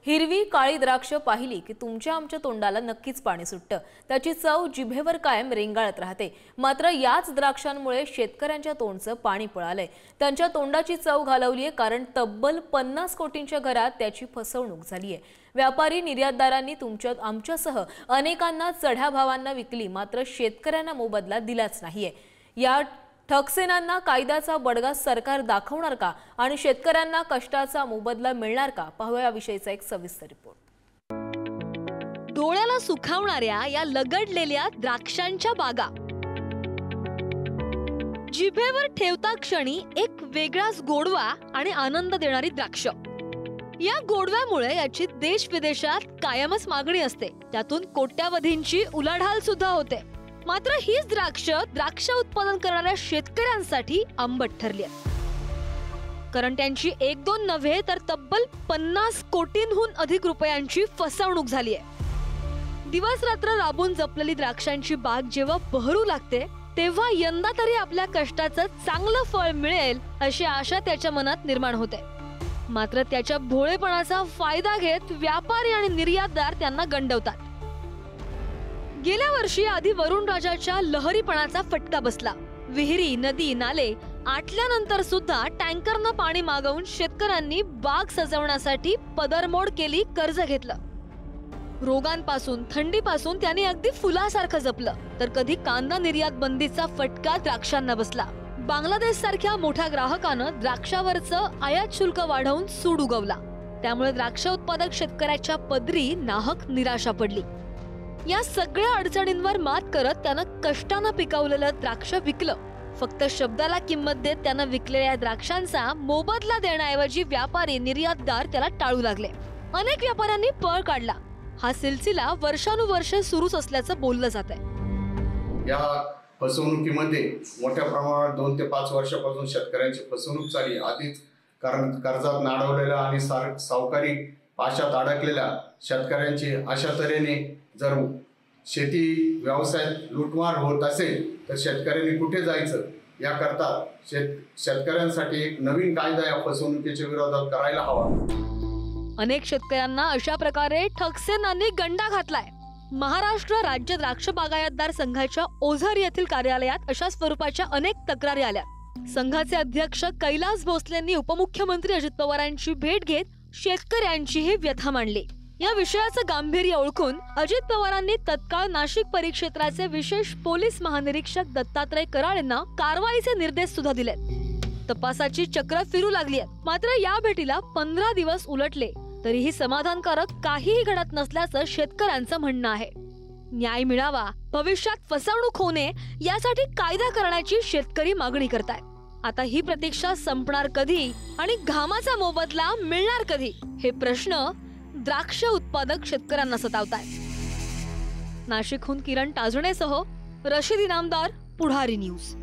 हिरवी काळी द्राक्ष पाहिली की तुमच्या आमच्या तोंडाला नक्कीच पाणी सुटतं। त्याची चव जिभेवर कायम रेंगाळत राहते। मात्र याच द्राक्षांमुळे शेतकऱ्यांच्या तोंडचं पाणी पळालंय। त्यांच्या तोंडाची चव घालवलीये कारण तब्बल 50 कोटींच्या घरात त्याची फसवणूक झालीये। व्यापारी निर्यातदारांनी आमच्यासह अनेकांना चढ्या भावांना विकली, मात्र शेतकऱ्यांना मोबदला दिलाच नाहीये। या ठगसेनांना कायद्याचा बडगा सरकार दाखवणार का आणि शेतकऱ्यांना कष्टाचा मोबदला मिळणार का, पाहूया याविषयीचा एक सविस्तर रिपोर्ट। डोळ्याला सुखावणाऱ्या या लगडलेल्या द्राक्षांच्या बागा, जिभेवर ठेवता क्षणी एक वेगळाच गोडवा आणि आनंद देणारी द्राक्ष। या गोडव्यामुळे याची देश विदेशात कायमच मागणी असते, त्यातून कोट्यावधींची उलाढाल सुद्धा होते। मात्र हीच द्राक्ष उत्पादन करणाऱ्या शेतकऱ्यांसाठी आंबट ठरली आहे, कारण त्यांची एक दोन नव्हे तर तब्बल 50 कोटींहून अधिक रुपयांची फसवणूक झाली आहे। दिवस रात्र राबून जपलेली द्राक्षांची बाग जेव्हा बहरू लागते, तेव्हा यंदा तरी आपल्या कष्टाचं चांगलं फळ मिळेल अशी आशा त्याच्या मनात निर्माण होते। मात्र त्याच्या भोळेपणाचा फायदा घेत व्यापारी आणि निर्यातदार त्यांना गंडवतात। गेल्या वर्षी आधी वरुण राजाच्या लहरीपणाचा फटका बसला। विहिरी, नदी, नाले आटल्यानंतर सुद्धा टँकरनं पाणी मागवून शेतकऱ्यांनी बाग सजवण्यासाठी पदरमोड केली, कर्ज घेतलं। रोगांपासून, थंडीपासून त्यांनी अगदी फुलासारखं जपलं। तर कधी कांदा निर्यात बंदीचा फटका द्राक्षांना बसला। बांगलादेश सारख्या मोठ्या ग्राहकानं द्राक्षावरचं आयात शुल्क वाढवून सूड उगवला। त्यामुळे द्राक्ष उत्पादक शेतकऱ्याच्या पदरी नाहक निराशा पडली। या सगळ्या अडचणींवर मात करत त्यानं कष्टानं पिकवलेलं द्राक्ष विकलं। फक्त शब्दाला किंमत देत त्यानं विकलेल्या द्राक्षांचा मोबदला देण्याऐवजी व्यापारी निर्यातदार त्याला टाळू लागले। अनेक व्यापाऱ्यांनी पळ काढला। हा सिलसिला वर्षानुवर्ष सुरूच असल्याचं बोललं जातंय। या फसवणुकीमध्ये मोठ्या प्रमाणात 2 ते 5 वर्षापासून शेतकऱ्यांची फसवणूक झाली। आधीच कर्जात नाडवलेल्या आणि सावकारी पाशात अडकलेल्या शेतकऱ्यांची अशा तऱ्हेने जर शेती व्यवसायात लुटमार होत असेल तर शेतकऱ्यांनी कुठे जायचं, याकरता शेतकऱ्यांसाठी एक नवीन कायदा या फसवणुकीच्या विरोधात करायला हवा। अनेक शेतकऱ्यांना अशा प्रकारे ठगसेनांनी गंडा घातलाय। महाराष्ट्र राज्य द्राक्ष बागायतदार संघाच्या ओझर येथील कार्यालयात अशा स्वरूपाच्या अनेक तक्रारी आल्या। संघाचे अध्यक्ष कैलास भोसलेंनी उपमुख्यमंत्री अजित पवारांची भेट घेत शेतकऱ्यांची ही व्यथा मांडली। या विषयाचं गांभीर्य ओळखून अजित पवारांनी तत्काळ नाशिक परिक्षेत्राचे विशेष पोलीस महानिरीक्षक दत्तात्रय कराळेंना कारवाईचे निर्देश सुद्धा दिलेत। तपासाची चक्र फिरू लागली आहेत। मात्र या भेटीला 15 दिवस उलटले तरीही समाधानकारक काहीही घडत नसल्याचं शेतकऱ्यांचं म्हणणं आहे। न्याय मिळावा, भविष्यात फसवणूक होऊ नये यासाठी कायदा करण्याची शेतकरी मागणी करतायत। आता ही प्रतीक्षा संपणार कधी आणि घामाचा मोबदला मिळणार कधी, हे प्रश्न द्राक्ष उत्पादक शेतकऱ्यांना सतावतायत। नाशिकहून किरण टाजणेसह रशीद इनामदार, पुढारी न्यूज।